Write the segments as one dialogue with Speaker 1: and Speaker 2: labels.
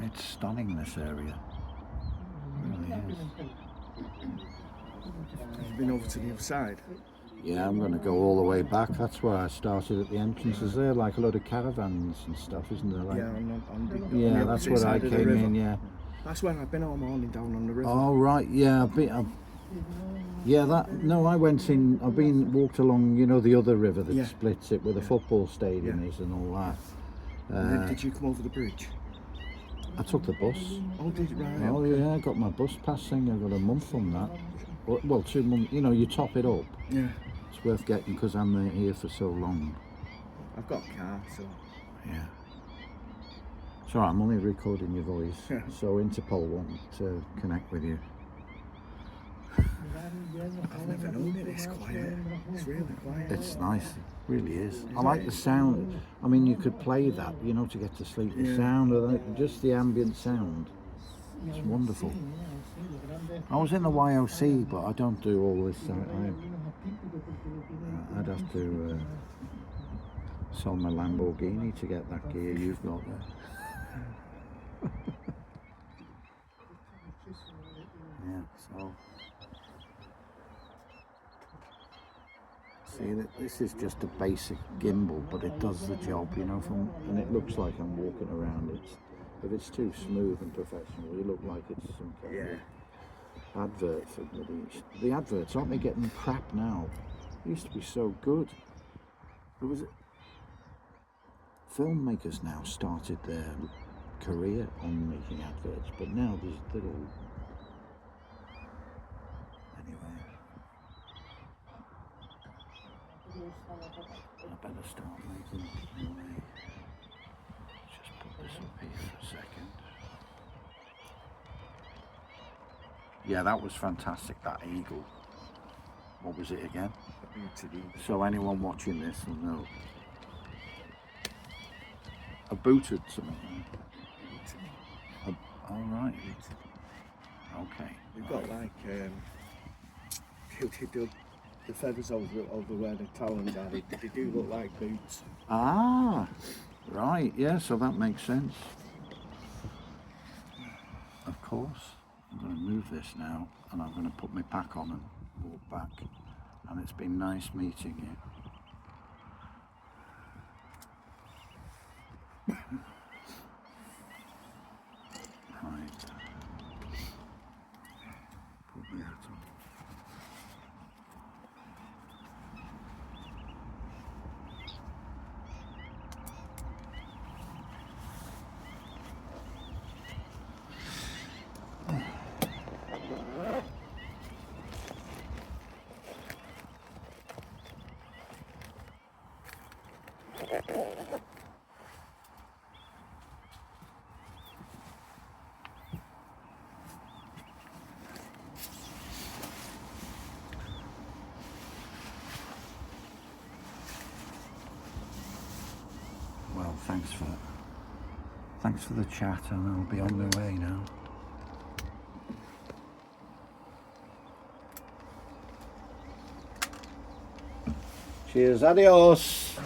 Speaker 1: It's stunning, this area. It really is.
Speaker 2: Have you been over to the other side?
Speaker 1: Yeah, I'm going to go all the way back. That's where I started at the entrances there, like a load of caravans and stuff, isn't there? Like,
Speaker 2: Yeah, on the
Speaker 1: yeah, that's
Speaker 2: opposite
Speaker 1: where I
Speaker 2: side of the
Speaker 1: came
Speaker 2: river.
Speaker 1: in, yeah.
Speaker 2: That's where I've been all morning, down on the river.
Speaker 1: Oh, right, yeah, I went in, walked along, you know, the other river that splits it, where the football stadium is and all that.
Speaker 2: And then did you come over the bridge?
Speaker 1: I took the bus.
Speaker 2: Oh, did you? Right,
Speaker 1: Oh,
Speaker 2: okay.
Speaker 1: yeah, I got my bus passing. I got a month on that. Well, 2 months, you know, you top it up.
Speaker 2: Yeah.
Speaker 1: It's worth getting because I'm here for so long.
Speaker 2: I've got a car, so...
Speaker 1: Yeah. It's alright, I'm only recording your voice.
Speaker 2: Yeah.
Speaker 1: So Interpol want to connect with you.
Speaker 2: I've never known it this quiet. It's really quiet.
Speaker 1: It's nice, it really is. I like the sound. I mean, you could play that, you know, to get to sleep. The sound of it, just the ambient sound. It's wonderful. I was in the YOC, but I don't do all this. I'd have to sell my Lamborghini to get that gear you've got there. Yeah, so... See, this is just a basic gimbal, but it does the job, you know, and it looks like I'm walking around. If it's too smooth and professional, you look like it's some kind of advert for the adverts, aren't they getting crap now? It used to be so good. Filmmakers now started their career on making adverts, but now they're all... Anyway. I better start making my way. Just put this up here for a second. Yeah, that was fantastic, that eagle. What was it again? So anyone watching this will know. A booted something. All right. Okay.
Speaker 2: We've got like the feathers over where the talons are. They do look like boots.
Speaker 1: Ah, right. Yeah. So that makes sense. Of course. I'm going to move this now, and I'm going to put my pack on and walk back. And it's been nice meeting you. Right. Put my hat on. Well, thanks for the chat, and I'll be on my way now. Cheers, adios.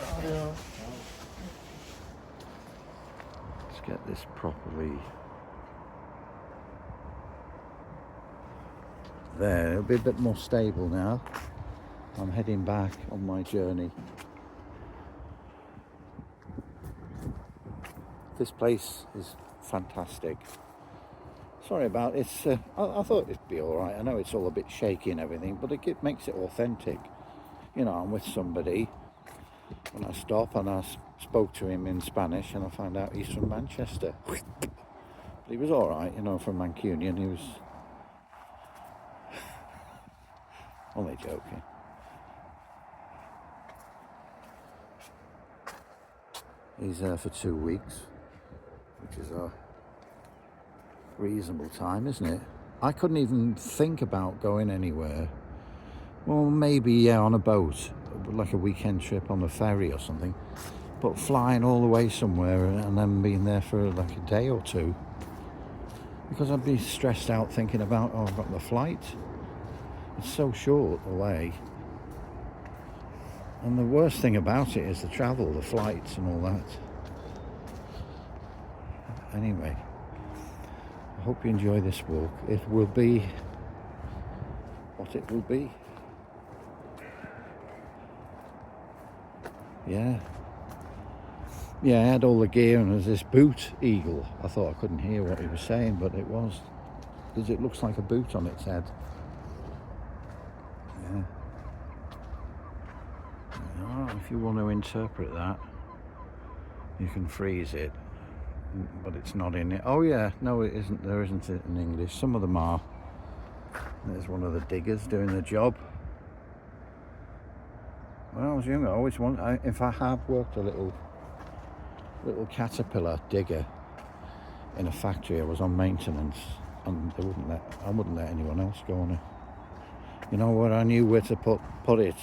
Speaker 1: Let's get this properly. There, it'll be a bit more stable now. I'm heading back on my journey. This place is fantastic. Sorry about it. I thought it'd be all right. I know it's all a bit shaky and everything, but it makes it authentic. You know, I'm with somebody, and I stop and I spoke to him in Spanish, and I found out he's from Manchester. But he was all right, you know, from Mancunian. He was only joking. He's there for 2 weeks, which is a reasonable time, isn't it? I couldn't even think about going anywhere. Well, maybe on a boat, like a weekend trip on a ferry or something, but flying all the way somewhere and then being there for like a day or two, because I'd be stressed out thinking about, I've got the flight. It's so short away. And the worst thing about it is the travel, the flights and all that. Anyway, hope you enjoy this walk. It will be what it will be. Yeah, I had all the gear, and there's this boot eagle. I thought I couldn't hear what he was saying, but it was, because it looks like a boot on its head. Yeah. Oh, if you want to interpret that, you can freeze it, but it's not in it. Oh yeah, no it isn't, there isn't it in English. Some of them are. There's one of the diggers doing the job. When I was younger, I always wanted, if I have worked a little caterpillar digger in a factory, I was on maintenance, and I wouldn't let anyone else go on it. You know where I knew where to put it?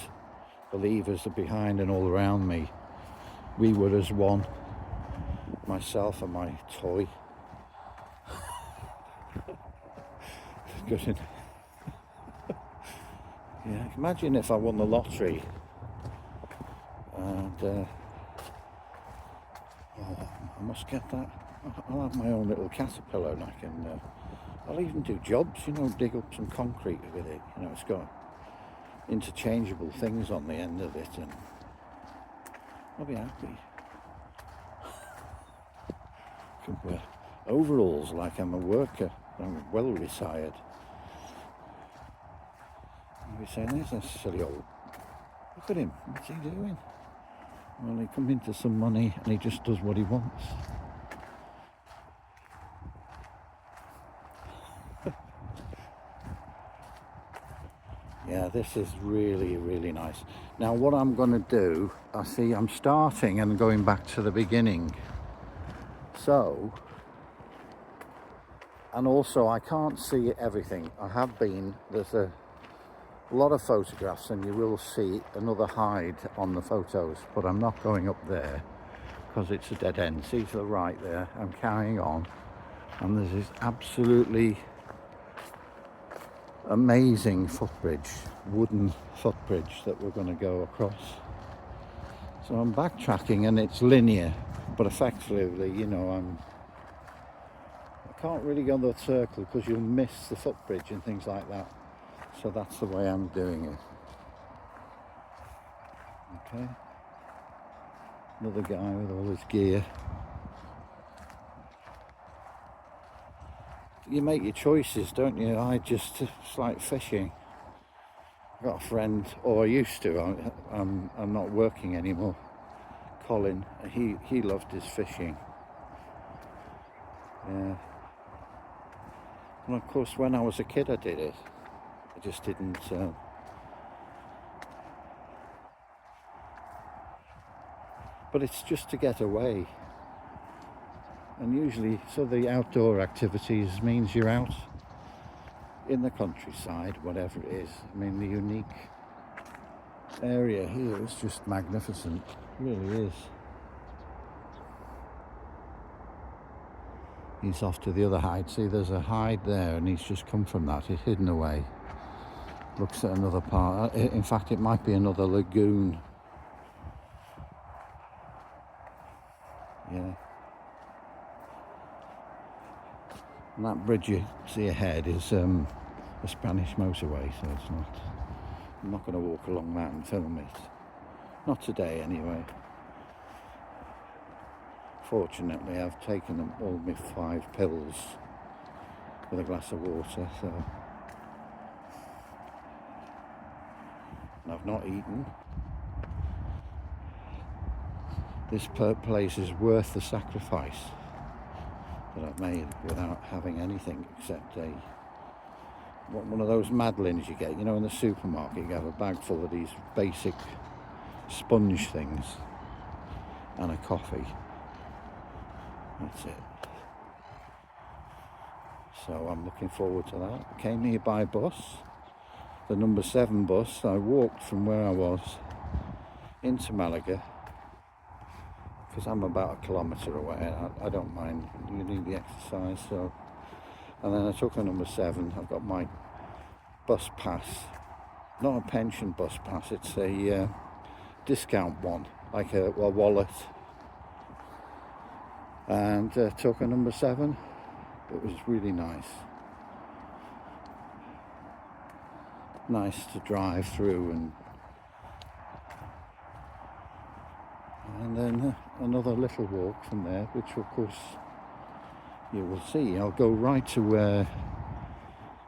Speaker 1: The levers are behind and all around me. We were as one. Myself and my toy. Good. Yeah, imagine if I won the lottery and I must get that. I'll have my own little caterpillar, and I can. I'll even do jobs, you know, dig up some concrete with it. You know, it's got interchangeable things on the end of it, and I'll be happy. I can wear overalls like I'm a worker. I'm well retired. I'll be saying, there's a silly old. Look at him. What's he doing? Well, he comes into some money and he just does what he wants. Yeah, this is really, really nice. Now what I'm going to do, I'm starting and going back to the beginning. So, and also I can't see everything. There's a lot of photographs, and you will see another hide on the photos, but I'm not going up there because it's a dead end. See to the right there, I'm carrying on, and there's this absolutely amazing footbridge, wooden footbridge that we're going to go across. So I'm backtracking and it's linear, but effectively, you know, I can't really go the circle because you'll miss the footbridge and things like that. So that's the way I'm doing it. Okay. Another guy with all his gear. You make your choices, don't you? It's like fishing. I've got a friend, or I used to, I'm not working anymore. Colin, he loved his fishing. Yeah. And of course, when I was a kid, I did it. I just didn't. But it's just to get away. And usually, so the outdoor activities means you're out in the countryside, whatever it is. I mean, the unique area here is just magnificent. It really is. He's off to the other hide. See, there's a hide there, and he's just come from that. He's hidden away. Looks at another part. In fact, it might be another lagoon. Yeah. And that bridge you see ahead is a Spanish motorway, so it's not. I'm not going to walk along that and film it. Not today, anyway. Fortunately, I've taken all my 5 pills with a glass of water, so. And I've not eaten. This place is worth the sacrifice that I've made without having anything except one of those Madeleines you get, you know, in the supermarket. You have a bag full of these basic sponge things and a coffee. That's it. So I'm looking forward to that. Came here by bus, the number 7 bus. I walked from where I was into Málaga, because I'm about a kilometre away. I don't mind, you need the exercise. So, and then I took the number 7. I've got my bus pass, not a pension bus pass, it's a discount one, like a wallet, and took a number 7, It was really nice. Nice to drive through, and then another little walk from there, which of course you will see. I'll go right to where,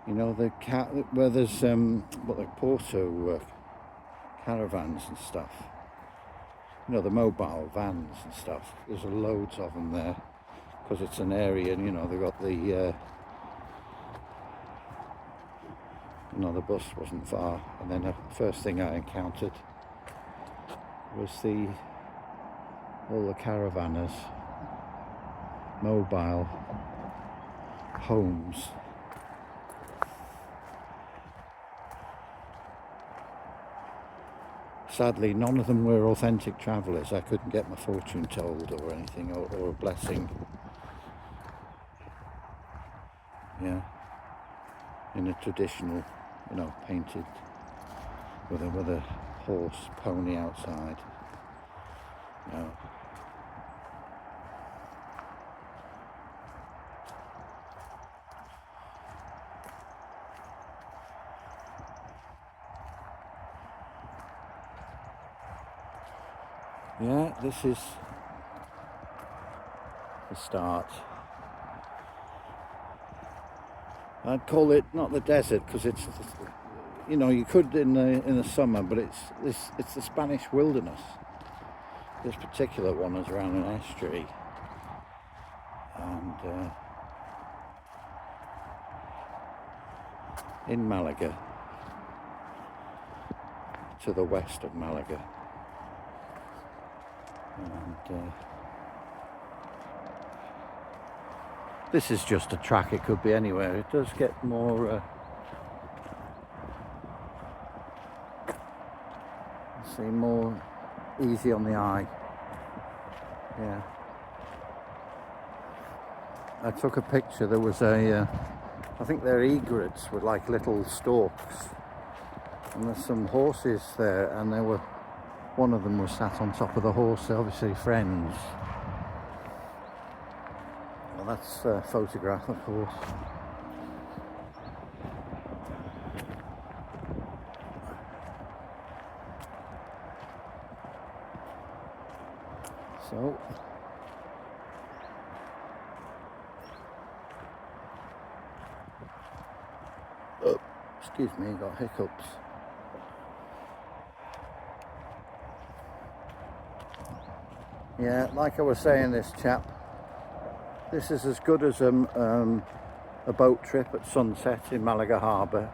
Speaker 1: you know, where there's what, like Porto caravans and stuff. You know, the mobile vans and stuff. There's loads of them there because it's an area, and you know, they've got the you know, the bus wasn't far. And then the first thing I encountered was all the caravanners, mobile homes. Sadly, none of them were authentic travellers. I couldn't get my fortune told or anything, or a blessing. Yeah, in a traditional, you know, painted with a horse, pony outside. No. Yeah, this is the start. I'd call it not the desert because it's, you know, you could in the summer, but it's the Spanish wilderness. This particular one is around an estuary, and in Málaga, to the west of Málaga, and this is just a track. It could be anywhere. It does get more more easy on the eye. Yeah, I took a picture. There was I think they're egrets with like little stalks, and there's some horses there, and one of them was sat on top of the horse, obviously friends. Well, that's a photograph, of course. So, oh, excuse me, got hiccups. Yeah, like I was saying, this chap, this is as good as a boat trip at sunset in Málaga Harbour,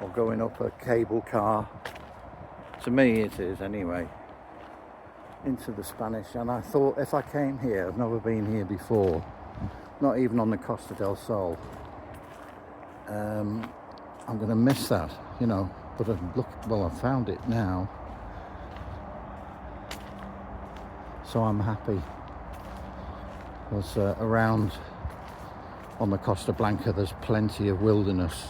Speaker 1: or going up a cable car. To me it is anyway, into the Spanish. And I thought, if I came here, I've never been here before, not even on the Costa del Sol, I'm going to miss that, you know. But I've found it now, so I'm happy. Because around on the Costa Blanca there's plenty of wilderness.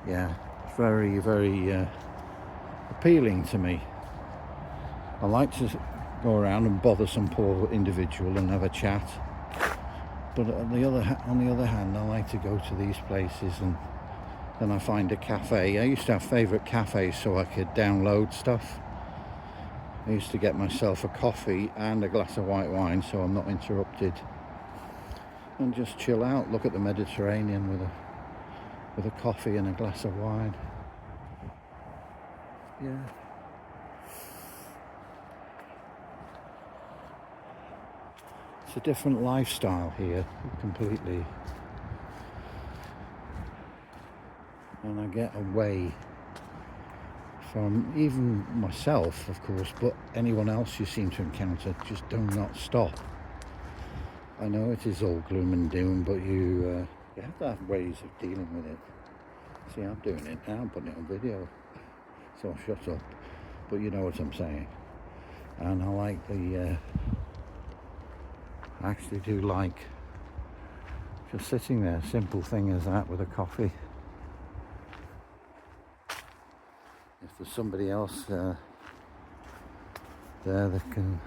Speaker 1: Yeah, very, very appealing to me. I like to go around and bother some poor individual and have a chat, but on the other hand, I like to go to these places and then I find a cafe. I used to have favourite cafes so I could download stuff. I used to get myself a coffee and a glass of white wine so I'm not interrupted, and just chill out, look at the Mediterranean with a coffee and a glass of wine. Yeah. It's a different lifestyle here, completely. And I get away from even myself, of course, but anyone else you seem to encounter. Just do not stop. I know it is all gloom and doom, but you have to have ways of dealing with it. See, I'm doing it now, I'm putting it on video, so I'll shut up. But you know what I'm saying. And I like I actually do like just sitting there, simple thing as that, with a coffee. If there's somebody else there that can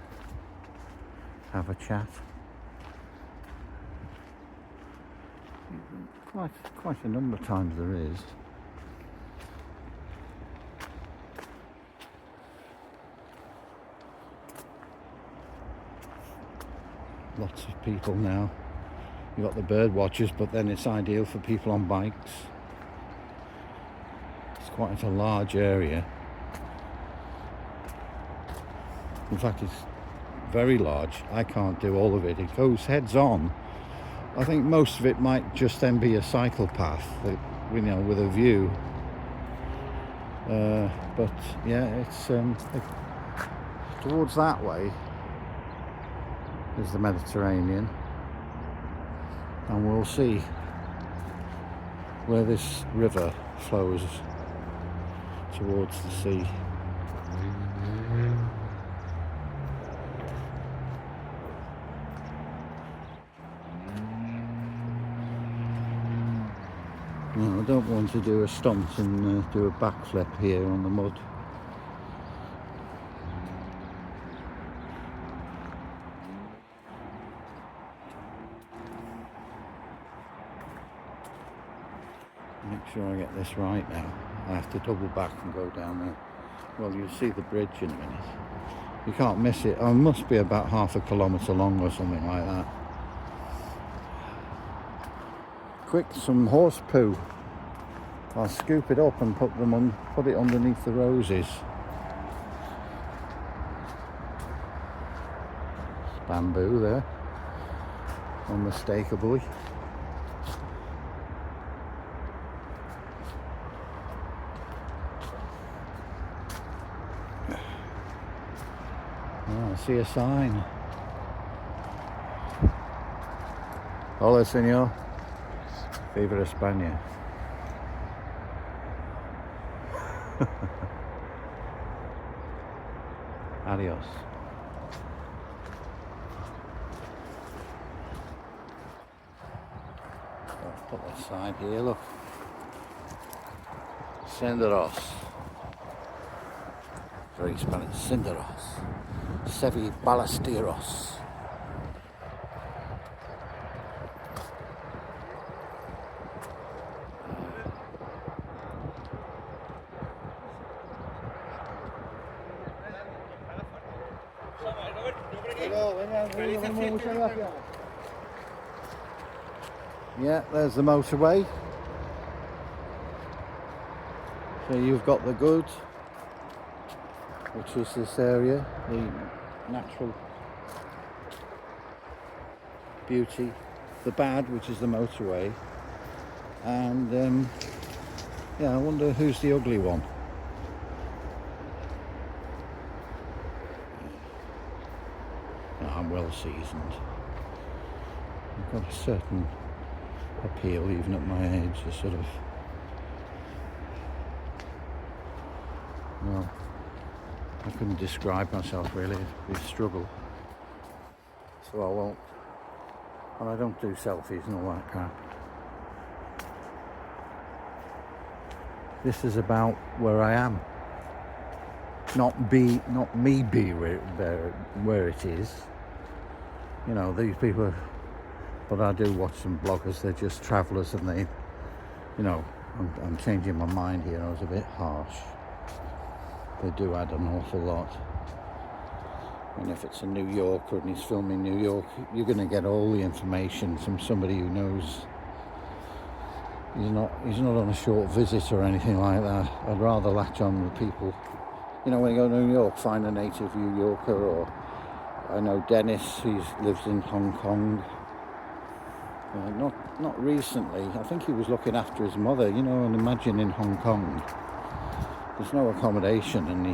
Speaker 1: have a chat, quite a number of times there is. Lots of people now. You've got the bird watchers, but then it's ideal for people on bikes. It's quite a large area. In fact, it's very large. I can't do all of it. It goes heads on. I think most of it might just then be a cycle path, you know, with a view. But yeah, it's towards that way is the Mediterranean, and we'll see where this river flows towards the sea. No, I don't want to do a stunt and do a backflip here on the mud. Make sure I get this right now. I have to double back and go down there. Well, you'll see the bridge in a minute. You can't miss it. Oh, it must be about half a kilometre long or something like that. Quick, some horse poo. I'll scoop it up and put it underneath the roses. It's bamboo there, unmistakably. Oh, I see a sign. Hola, señor. Viva España. Adios. I'll put that sign here, look. Senderos. Very Spanish. Senderos. Sevi Ballesteros. Yeah, there's the motorway. So you've got the good, which is this area, the natural beauty, the bad, which is the motorway, and yeah, I wonder who's the ugly one. No, I'm well seasoned. I've got a certain appeal even at my age, a sort of, well, I couldn't describe myself really, it'd struggle, so I won't, and I don't do selfies and all that crap. This is about where I am, not me be where it is, you know, these people. But I do watch some bloggers, they're just travellers, and they, you know, I'm changing my mind here, I was a bit harsh. They do add an awful lot. And if it's a New Yorker and he's filming New York, you're going to get all the information from somebody who knows. He's not on a short visit or anything like that. I'd rather latch on with people. You know, when you go to New York, find a native New Yorker, or I know Dennis, he lives in Hong Kong. Not recently. I think he was looking after his mother, you know, and imagine in Hong Kong there's no accommodation, and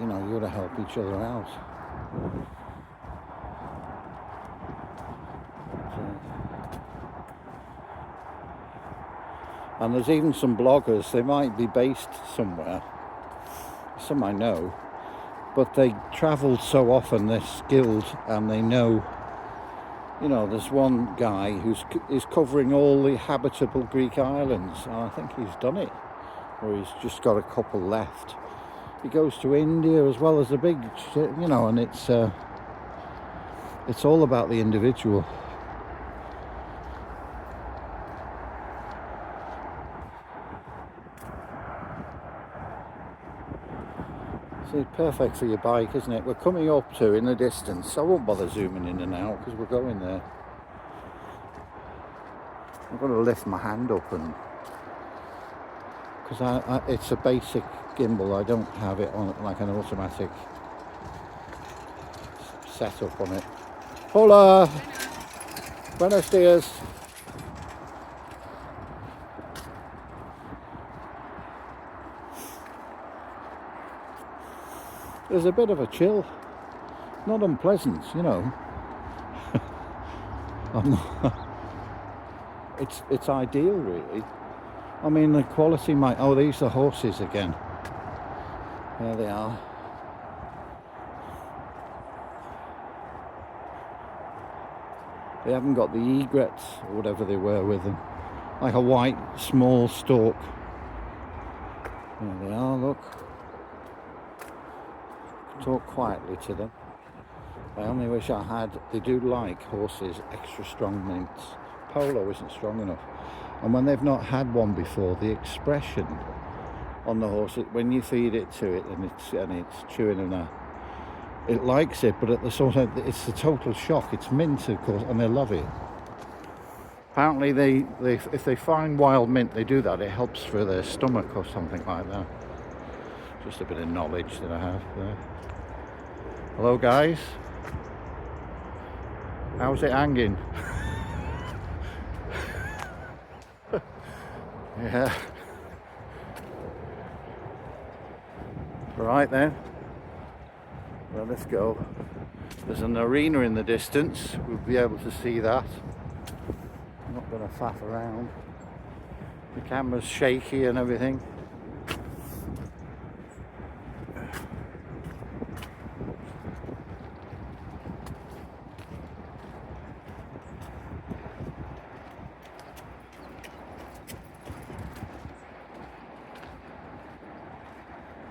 Speaker 1: you know, you got to help each other out. And there's even some bloggers, they might be based somewhere, some I know, but they travel so often, they're skilled and they know. You know, there's one guy is covering all the habitable Greek islands, and I think he's done it, or he's just got a couple left. He goes to India as well as the big shit, you know, and it's all about the individual. See, perfect for your bike, isn't it? We're coming up to, in the distance, I won't bother zooming in and out because we're going there. I've got to lift my hand up, and because it's a basic gimbal, I don't have it on like an automatic setup on it. Hola! Buenos dias! There's a bit of a chill, not unpleasant, you know. I'm not, it's ideal, really. I mean, the quality might... Oh, these are horses again. There they are. They haven't got the egrets or whatever they were with them. Like a white, small stalk. There they are, look. Talk quietly to them. I only wish I had... They do like horses extra strong mints. Polo isn't strong enough. And when they've not had one before, the expression on the horse, when you feed it to it and it's chewing and that, it likes it, but at the sort of, it's a total shock. It's mint, of course, and they love it. Apparently, they if they find wild mint, they do that. It helps for their stomach or something like that. Just a bit of knowledge that I have there. Hello, guys. How's it hanging? Yeah. Right then. Well, let's go. There's an arena in the distance. We'll be able to see that. I'm not going to faff around. The camera's shaky and everything.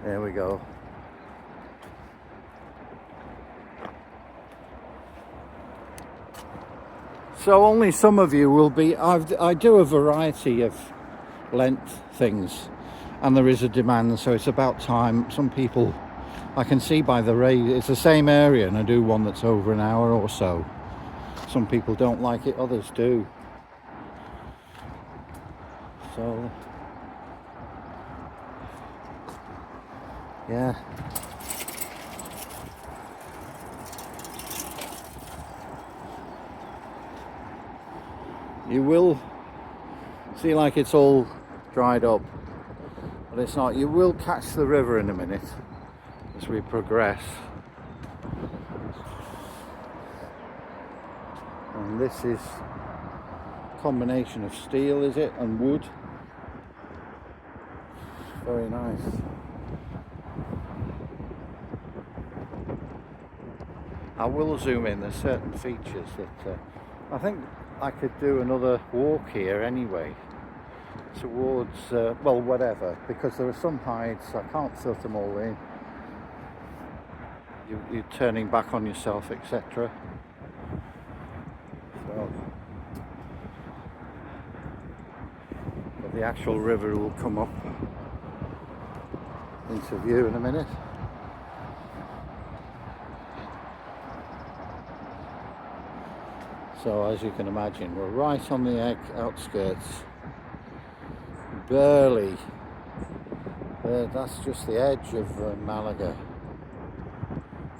Speaker 1: There we go. So only some of you will be... I do a variety of length things, and there is a demand, so it's about time. Some people, I can see by the rate, it's the same area, and I do one that's over an hour or so. Some people don't like it, others do. So... yeah. You will see like it's all dried up, but it's not. You will catch the river in a minute as we progress. And this is a combination of steel, is it, and wood. Very nice. I will zoom in. There's certain features that I think I could do another walk here anyway, towards well, whatever, because there are some heights I can't fit them all in. You're turning back on yourself, etc. So, but the actual river will come up into view in a minute. So as you can imagine, we're right on the outskirts, barely. That's just the edge of Málaga,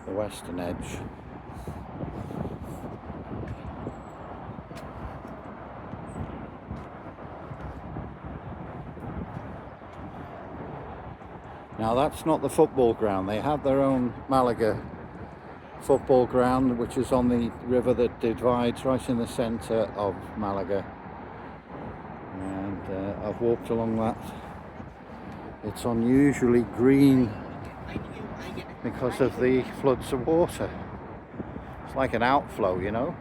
Speaker 1: the western edge. Now that's not the football ground. They have their own Málaga football ground, which is on the river that divides right in the centre of Málaga, and I've walked along that. It's unusually green because of the floods of water. It's like an outflow, you know.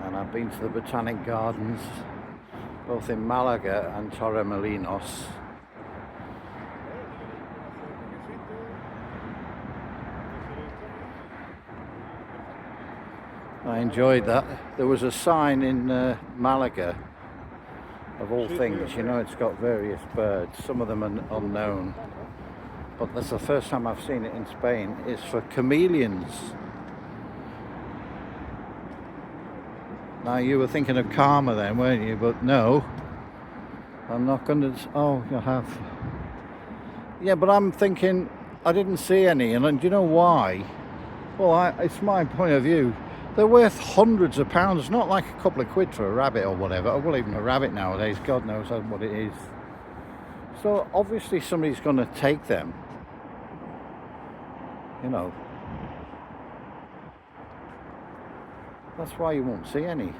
Speaker 1: And I've been to the Botanic Gardens both in Málaga and Torremolinos. I enjoyed that. There was a sign in Málaga a of all things, you know, it's got various birds. Some of them are unknown, but that's the first time I've seen it in Spain. It's for chameleons. Now you were thinking of Karma then, weren't you? But no, I'm not going to. Oh, you have. Yeah, but I'm thinking I didn't see any, and do you know why? Well, it's my point of view. They're worth hundreds of pounds, not like a couple of quid for a rabbit or whatever. Well, even a rabbit nowadays, God knows what it is. So obviously somebody's going to take them. You know. That's why you won't see any.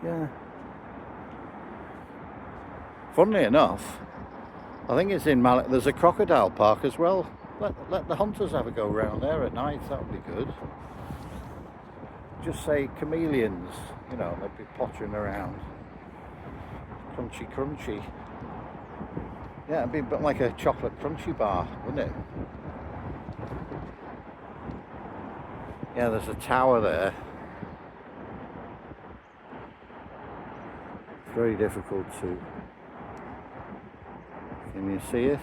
Speaker 1: Yeah. Funnily enough, I think it's in Málaga. There's a crocodile park as well. Let the hunters have a go round there at night. That would be good. Just say chameleons. You know, they'd be pottering around. Crunchy, crunchy. Yeah, it'd be a bit like a chocolate crunchy bar, wouldn't it? Yeah, there's a tower there. It's very difficult to... Can you see it?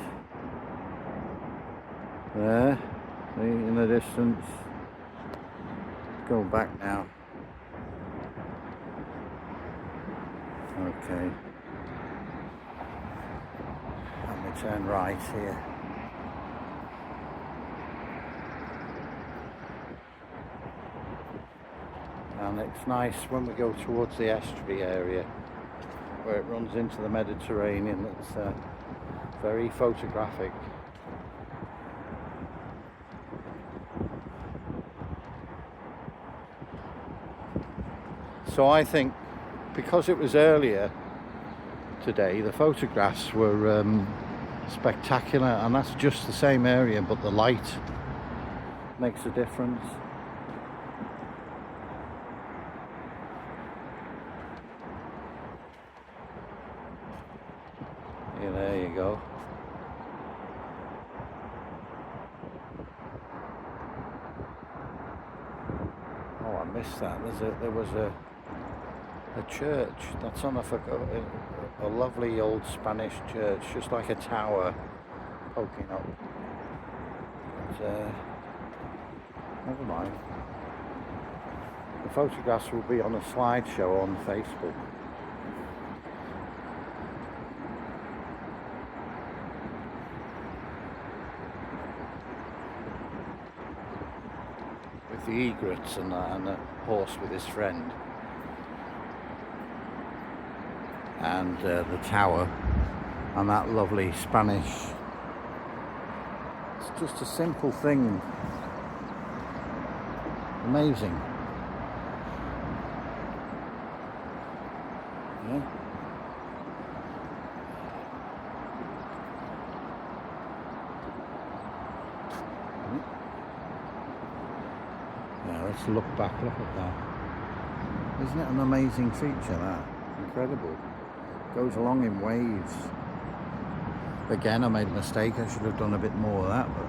Speaker 1: There, see, in the distance. Let's go back now. Okay. Let me turn right here. And it's nice when we go towards the estuary area where it runs into the Mediterranean. It's very photographic. So I think because it was earlier today, the photographs were spectacular, and that's just the same area, but the light makes a difference. Yeah, there you go. Oh, I missed that. There was a church that's on a lovely old Spanish church, just like a tower poking up. But, never mind. The photographs will be on a slideshow on Facebook. With the egrets and the horse with his friend. And the tower and that lovely Spanish. It's just a simple thing. Amazing. Yeah. Yeah, let's look back, look at that. Isn't it an amazing feature, that? Incredible. Goes along in waves. Again, I made a mistake. I should have done a bit more of that, but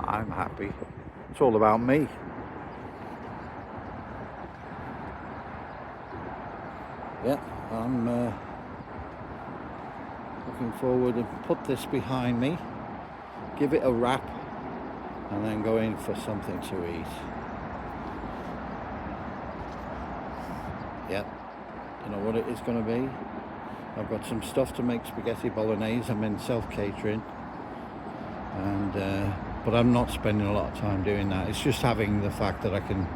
Speaker 1: I'm happy. It's all about me. Yeah, I'm looking forward to put this behind me, give it a wrap, and then go in for something to eat. Yep. You know what it is going to be? I've got some stuff to make spaghetti bolognese. I'm in self-catering, and but I'm not spending a lot of time doing that. It's just having the fact that I can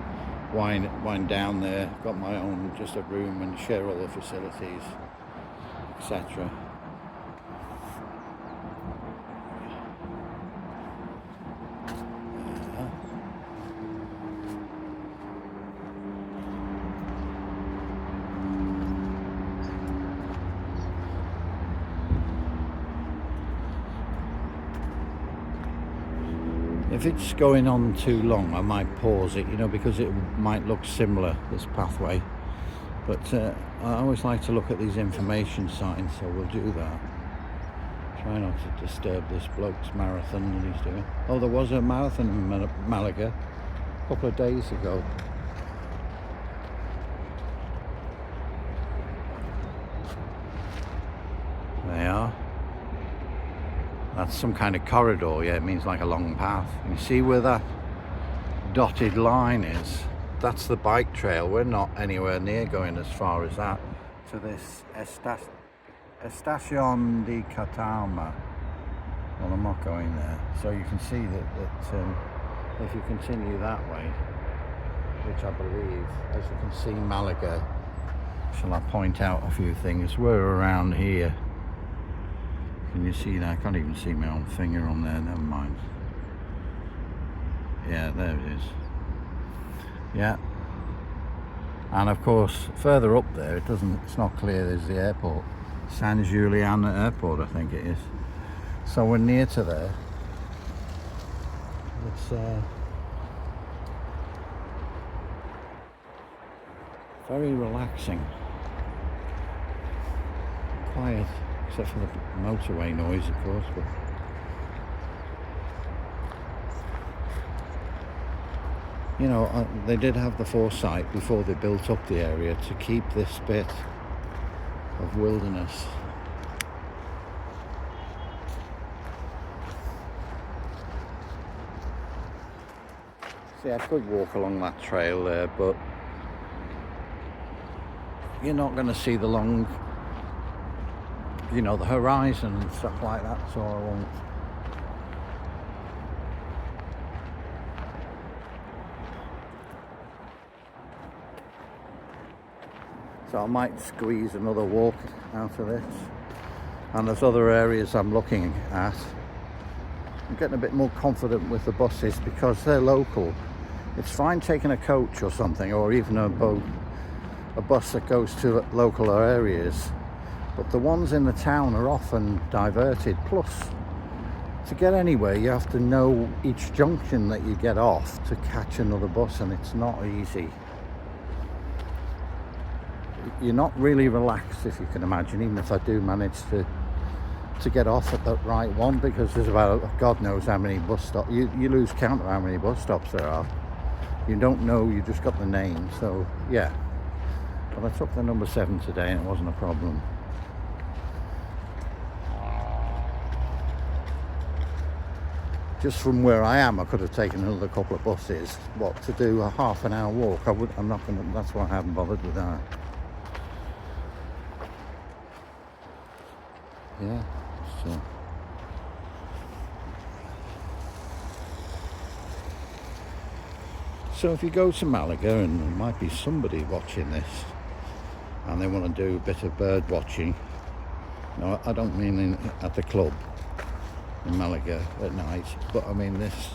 Speaker 1: wind down there. Got my own, just a room, and share all the facilities, etc. If it's going on too long, I might pause it, you know, because it might look similar, this pathway. But I always like to look at these information signs, so we'll do that. Try not to disturb this bloke's marathon that he's doing. Oh, there was a marathon in Malaga a couple of days ago. They are. That's some kind of corridor, yeah, it means like a long path. You see where that dotted line is? That's the bike trail. We're not anywhere near going as far as that. To this Estación de Catalma. Well, I'm not going there. So you can see that if you continue that way, which I believe, as you can see, Malaga, shall I point out a few things? We're around here. Can you see that? I can't even see my own finger on there, never mind. Yeah, there it is. Yeah. And of course, further up there, it's not clear, there's the airport. San Julian Airport, I think it is. So we're near to there. It's very relaxing. Quiet, except for the motorway noise, of course. But you know, they did have the foresight before they built up the area to keep this bit of wilderness. See, I could walk along that trail there, but you're not going to see the long, you know, the horizon and stuff like that, so I won't. So I might squeeze another walk out of this. And there's other areas I'm looking at. I'm getting a bit more confident with the buses because they're local. It's fine taking a coach or something, or even a bus that goes to local areas. But the ones in the town are often diverted. Plus, to get anywhere, you have to know each junction that you get off to catch another bus, and it's not easy. You're not really relaxed, if you can imagine, even if I do manage to get off at the right one, because there's about God knows how many bus stops. You lose count of how many bus stops there are. You don't know, you just got the name. So yeah, but I took the number 7 today and it wasn't a problem. Just from where I am, I could have taken another couple of buses. What, to do a half an hour walk? I'm not gonna, that's why I haven't bothered with that. Yeah, so if you go to Malaga, and there might be somebody watching this and they want to do a bit of bird watching. No, I don't mean at the club in Malaga at night, but I mean this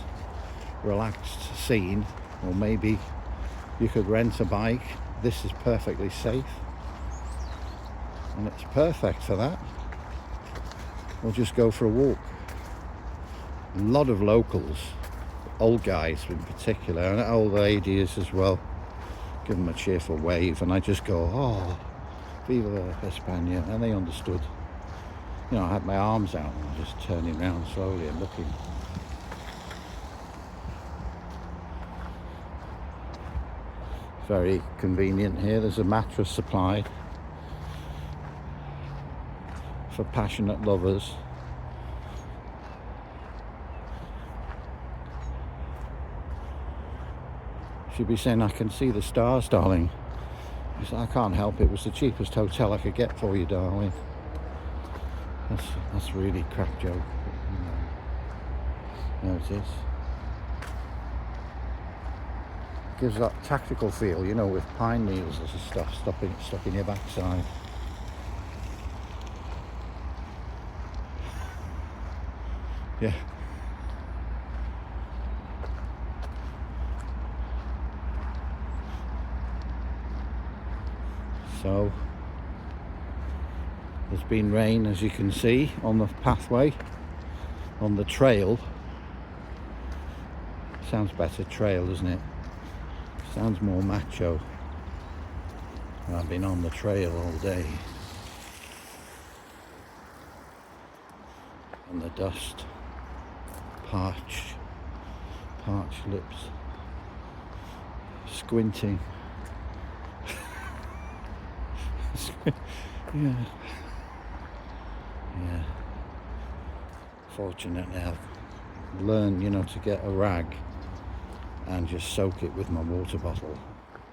Speaker 1: relaxed scene, or maybe you could rent a bike. This is perfectly safe and it's perfect for that. Or just go for a walk. A lot of locals, old guys in particular, and old ladies as well, give them a cheerful wave, and I just go, oh, Viva España, and they understood. You know, I had my arms out and just turning around slowly and looking. Very convenient here. There's a mattress supplied for passionate lovers. She'd be saying, I can see the stars, darling. He said, I can't help it. It was the cheapest hotel I could get for you, darling. That's really crap joke. There it is. Gives that tactical feel, you know, with pine needles and stuff stuck in your backside. Yeah. So there's been rain, as you can see, on the pathway, on the trail. Sounds better, trail, doesn't it? Sounds more macho. I've been on the trail all day. and the dust. Parched lips. Squinting. Yeah. Fortunately, I've learned, to get a rag and just soak it with my water bottle,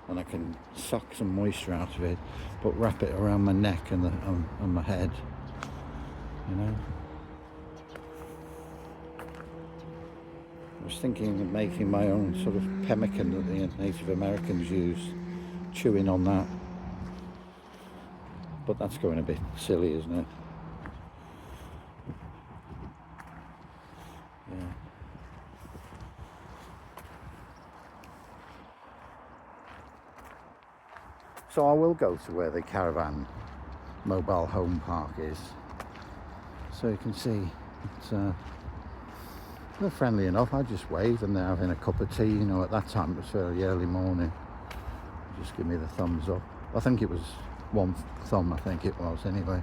Speaker 1: and I can suck some moisture out of it, but wrap it around my neck and my head. I was thinking of making my own sort of pemmican that the Native Americans use, chewing on that. But that's going a bit silly, isn't it? Yeah. So I will go to where the caravan mobile home park is, so you can see they're friendly enough. I just wave and they're having a cup of tea. At that time it was fairly early morning. Just give me the thumbs up. I think it was one thumb, I think it was anyway.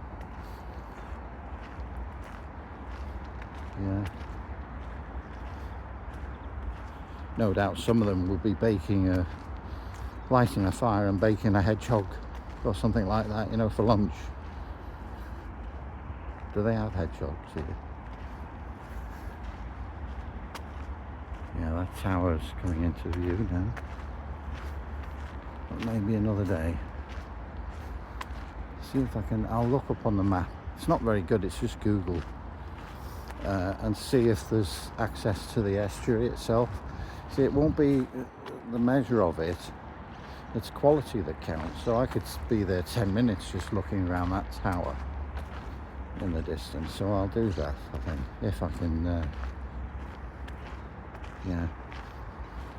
Speaker 1: Yeah. No doubt some of them will be lighting a fire and baking a hedgehog or something like that, for lunch. Do they have hedgehogs here? Yeah, that tower's coming into view now. But maybe another day. See if I'll look up on the map. It's not very good, it's just Google. And see if there's access to the estuary itself. See, it won't be the measure of it, it's quality that counts. So I could be there 10 minutes just looking around that tower in the distance. So I'll do that, I think, if I can. Yeah,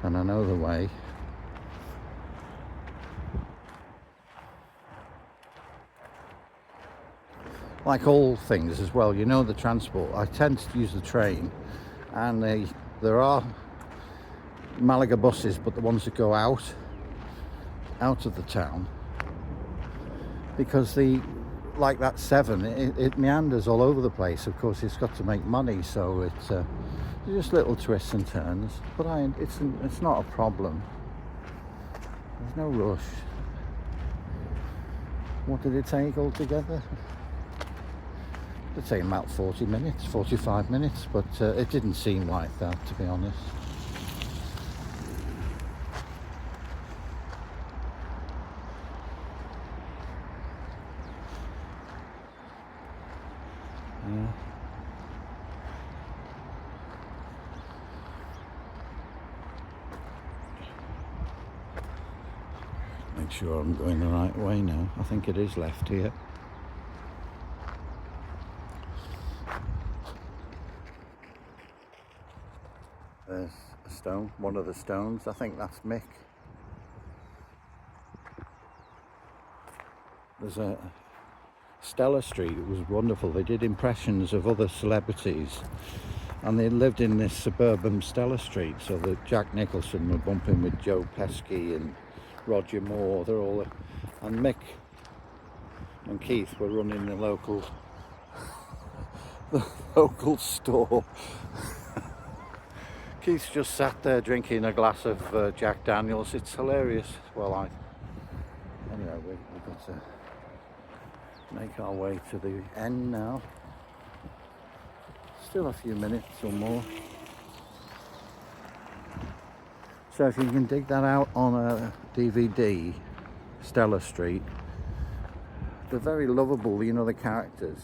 Speaker 1: and I know the way. Like all things as well, the transport. I tend to use the train, and there are Malaga buses, but the ones that go out of the town, because like that 7, it meanders all over the place. Of course, it's got to make money, so it's just little twists and turns. But it's not a problem. There's no rush. What did it take altogether? It'd take about 40 minutes, 45 minutes, but it didn't seem like that, to be honest. Yeah. Make sure I'm going the right way now. I think it is left here. There's a stone, one of the stones. I think that's Mick. There's a Stella Street. It was wonderful. They did impressions of other celebrities, and they lived in this suburban Stella Street. So that Jack Nicholson were bumping with Joe Pesci and Roger Moore. They're all, and Mick and Keith were running the local store. Keith's just sat there drinking a glass of Jack Daniels. It's hilarious. Well, anyway, we've got to make our way to the end now. Still a few minutes or more. So if you can dig that out on a DVD, Stella Street, they're very lovable, the characters.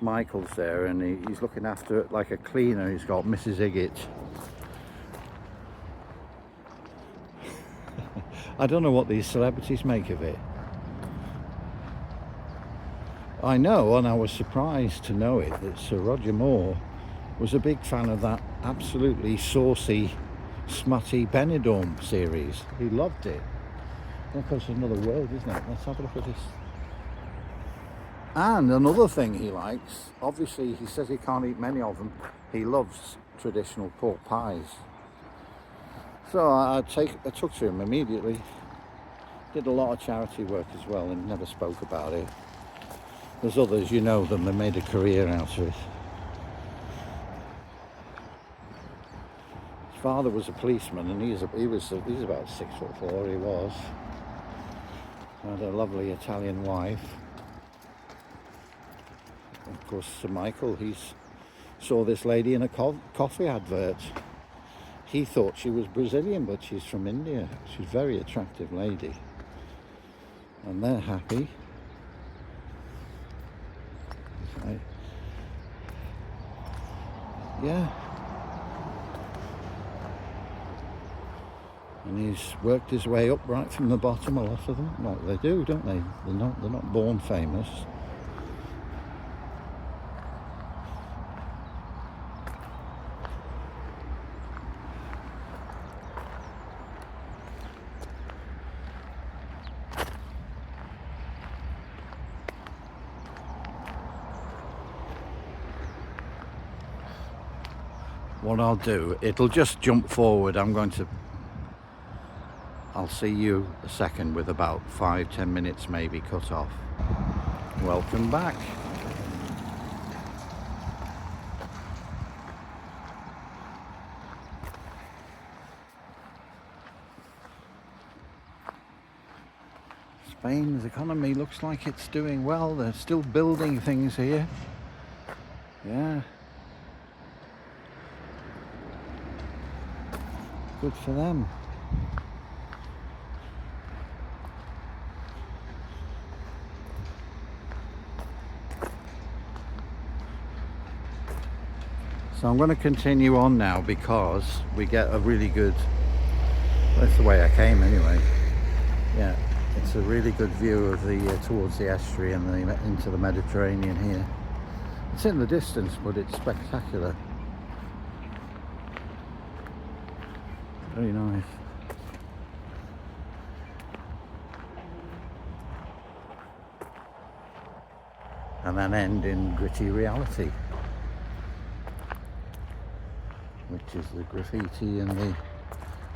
Speaker 1: Michael's there, and he's looking after it like a cleaner. He's got Mrs. Higgett. I don't know what these celebrities make of it. I know, and I was surprised to know it, that Sir Roger Moore was a big fan of that absolutely saucy, smutty Benidorm series. He loved it. Of course, it's another world, isn't it? Let's have a look at this. And another thing he likes, obviously he says he can't eat many of them, he loves traditional pork pies. So I took to him immediately. Did a lot of charity work as well and never spoke about it. There's others, them, they made a career out of it. father was a policeman, and he's about 6'4", he was. Had a lovely Italian wife. Of course, Sir Michael, saw this lady in a coffee advert. He thought she was Brazilian, but she's from India. She's a very attractive lady. And they're happy. Yeah. And he's worked his way up right from the bottom, a lot of them. Well, they do, don't they? They're not born famous. What I'll do, it'll just jump forward. I'll see you a second with about 5-10 minutes maybe cut off. Welcome back. Spain's economy looks like it's doing well. They're still building things here. Yeah. Good for them. So I'm going to continue on now because we get a really good, that's the way I came anyway. Yeah, it's a really good view of the towards the estuary and into the Mediterranean here. It's in the distance, but it's spectacular. Very nice. And then end in gritty reality, which is the graffiti in the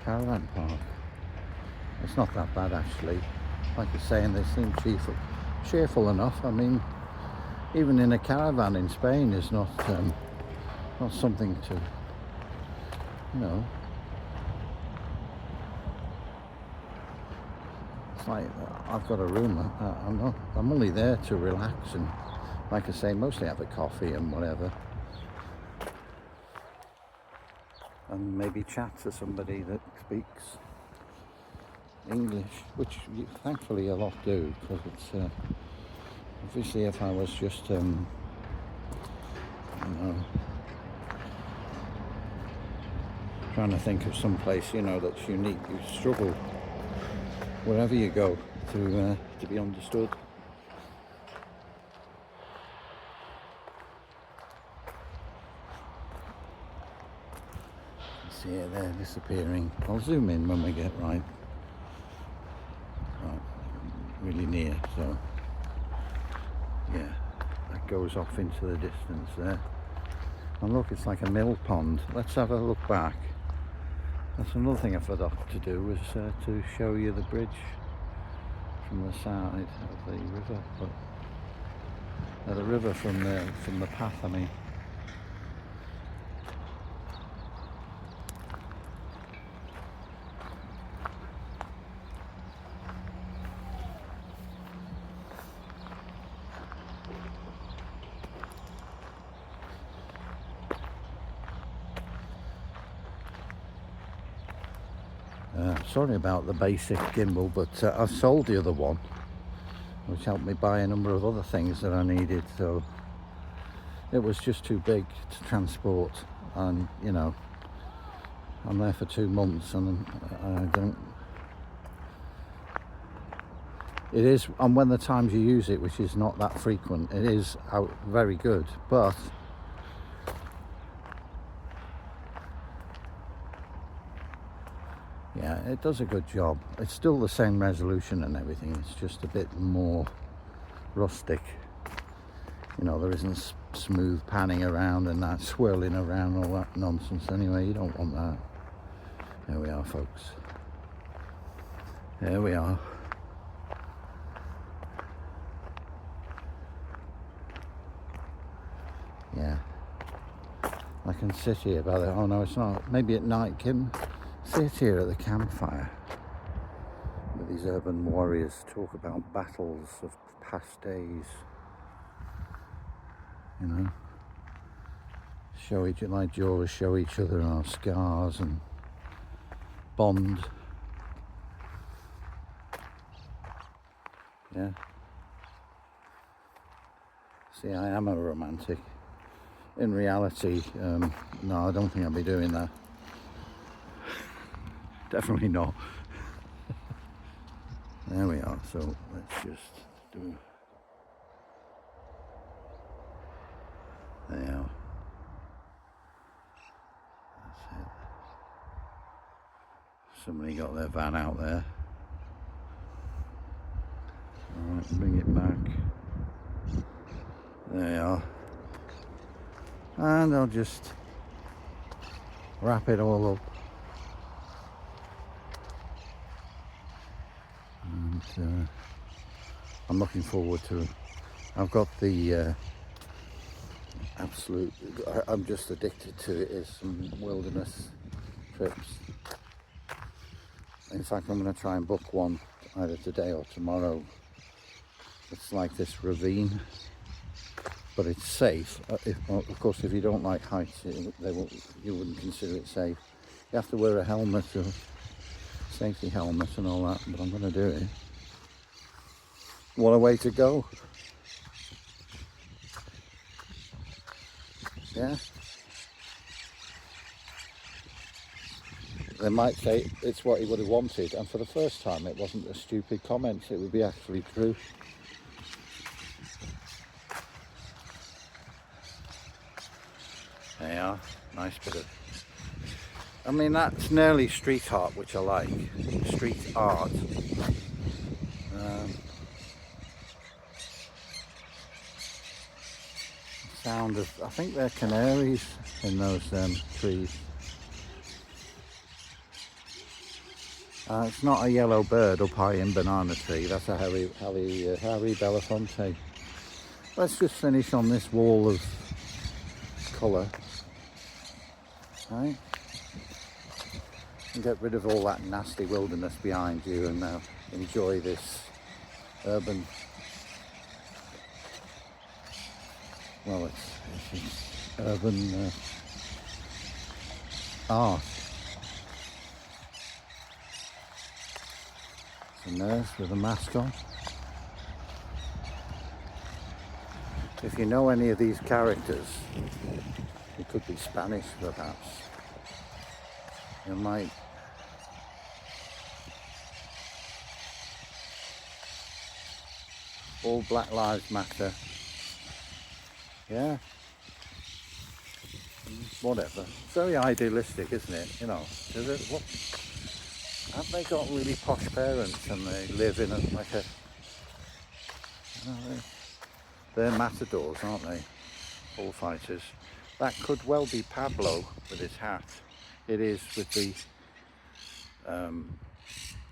Speaker 1: caravan park. It's not that bad actually. Like I was saying, they seem cheerful enough. I mean, even in a caravan in Spain is not something to, you know. It's like I've got a room. I'm only there to relax and, like I say, mostly have a coffee and whatever. And maybe chat to somebody that speaks English, which thankfully a lot do, because it's obviously if I was just you know, trying to think of some place, you know, that's unique, you struggle wherever you go to be understood. See it there disappearing. I'll zoom in when we get right really near. So yeah, that goes off into the distance there. And look, it's like a mill pond. Let's have a look back. That's another thing I forgot to do, was to show you the bridge from the side of the river, but the river from the path, I mean. Sorry about the basic gimbal, but I've sold the other one, which helped me buy a number of other things that I needed, so it was just too big to transport, and you know, I'm there for 2 months and I don't, it is, and when the times you use it, which is not that frequent, it is out very good, but yeah, it does a good job. It's still the same resolution and everything, it's just a bit more rustic. You know, there isn't smooth panning around and that swirling around, all that nonsense. Anyway, you don't want that. There we are, folks. There we are. Yeah. Like can sit here by the... Oh no, it's not. Maybe at night. Can sit here at the campfire with these urban warriors, talk about battles of past days. You know, like Jaws, show each other our scars and bond. Yeah. See, I am a romantic. In reality, no, I don't think I'll be doing that. Definitely not. There we are, so let's just do... There you are. That's it. Somebody got their van out there. Alright, bring it back. There you are. And I'll just wrap it all up. And I'm looking forward to it. I've got the absolute... I'm just addicted to it, is some wilderness trips. In fact, I'm going to try and book one either today or tomorrow. It's like this ravine, but it's safe. Of course, if you don't like heights, you wouldn't consider it safe. You have to wear a helmet, a safety helmet and all that, but I'm going to do it. What a way to go. Yeah. They might say it's what he would have wanted, and for the first time it wasn't a stupid comment, it would be actually true. There you are, nice bit of... I mean, that's nearly street art, which I like. Street art. Sound of, I think they're canaries in those trees. It's not a yellow bird up high in banana tree, that's a Harry Belafonte. Let's just finish on this wall of colour, right? And get rid of all that nasty wilderness behind you and now enjoy this urban, well, it's urban art. A nurse with a mask on. If you know any of these characters, it could be Spanish perhaps. You might. All Black Lives Matter. Yeah. Whatever. Very idealistic, isn't it? You know. Have they got really posh parents and they live in like a... You know, they're matadors, aren't they? Bullfighters. That could well be Pablo with his hat. It is with the...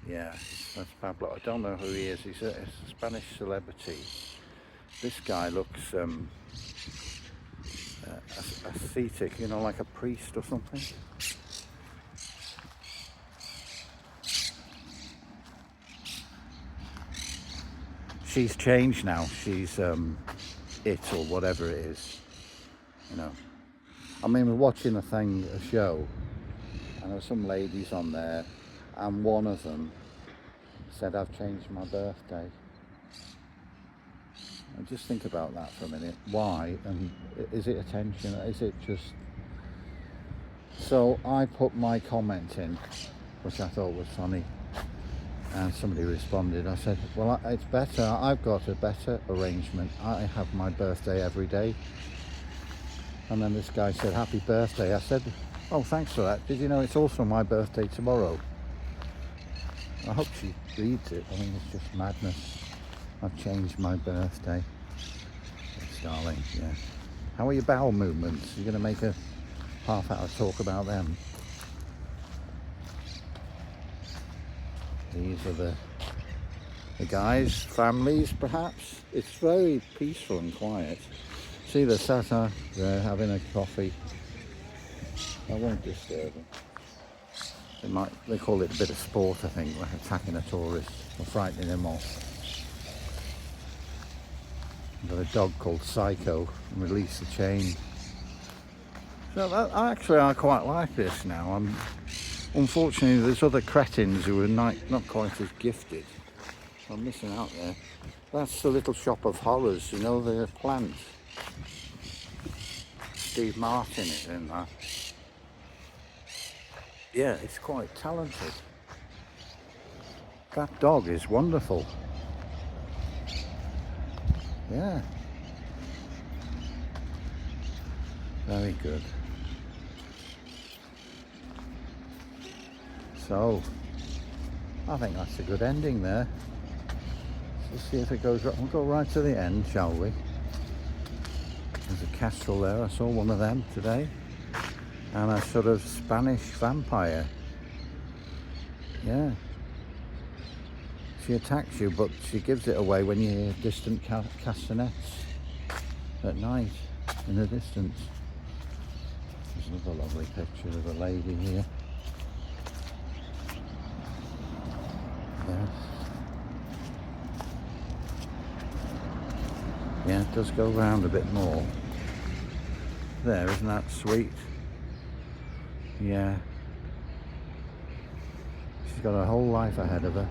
Speaker 1: yeah, that's Pablo. I don't know who he is. He's a Spanish celebrity. This guy looks ascetic, you know, like a priest or something. She's changed now. She's it or whatever it is, you know. I mean, we're watching a show, and there were some ladies on there, and one of them said, "I've changed my birthday." And just think about that for a minute. Why? And is it attention? Is it just... So I put my comment in, which I thought was funny. And somebody responded. I said, well, it's better. I've got a better arrangement. I have my birthday every day. And then this guy said, happy birthday. I said, oh, thanks for that. Did you know it's also my birthday tomorrow? I hope she reads it. I mean, it's just madness. I've changed my birthday. Yes, darling, yeah. How are your bowel movements? You're going to make a half-hour talk about them? These are the guys, families perhaps. It's very peaceful and quiet. See, they're sat there having a coffee. I won't disturb them. They call it a bit of sport, I think, like attacking a tourist or frightening him off. I've got a dog called Psycho and Release the Chain. So I quite like this now. Unfortunately, there's other cretins who are not quite as gifted. I'm missing out there. That's the Little Shop of Horrors, you know, the plant. Steve Martin is in that. Yeah, it's quite talented. That dog is wonderful. Yeah. Very good. So, I think that's a good ending there. Let's see if it goes right. We'll go right to the end, shall we? There's a kestrel there. I saw one of them today. And a sort of Spanish vampire. Yeah. She attacks you, but she gives it away when you hear distant castanets at night in the distance. There's another lovely picture of a lady here. Yes. Yeah, it does go round a bit more. There, isn't that sweet? Yeah. She's got her whole life ahead of her.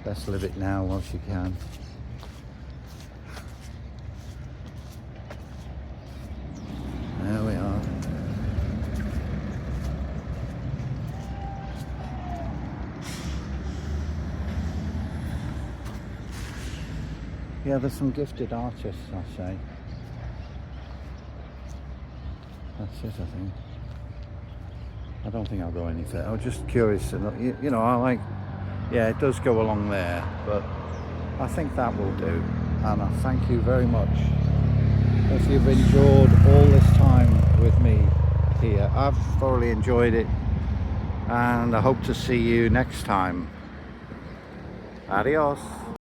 Speaker 1: Best live it now while she can. There we are. Yeah, there's some gifted artists, I say. That's it, I think. I don't think I'll go any further. I was just curious to know, you know, I like, yeah, it does go along there, but I think that will do. And I thank you very much if you've enjoyed all this time with me here. I've thoroughly enjoyed it, and I hope to see you next time. Adios.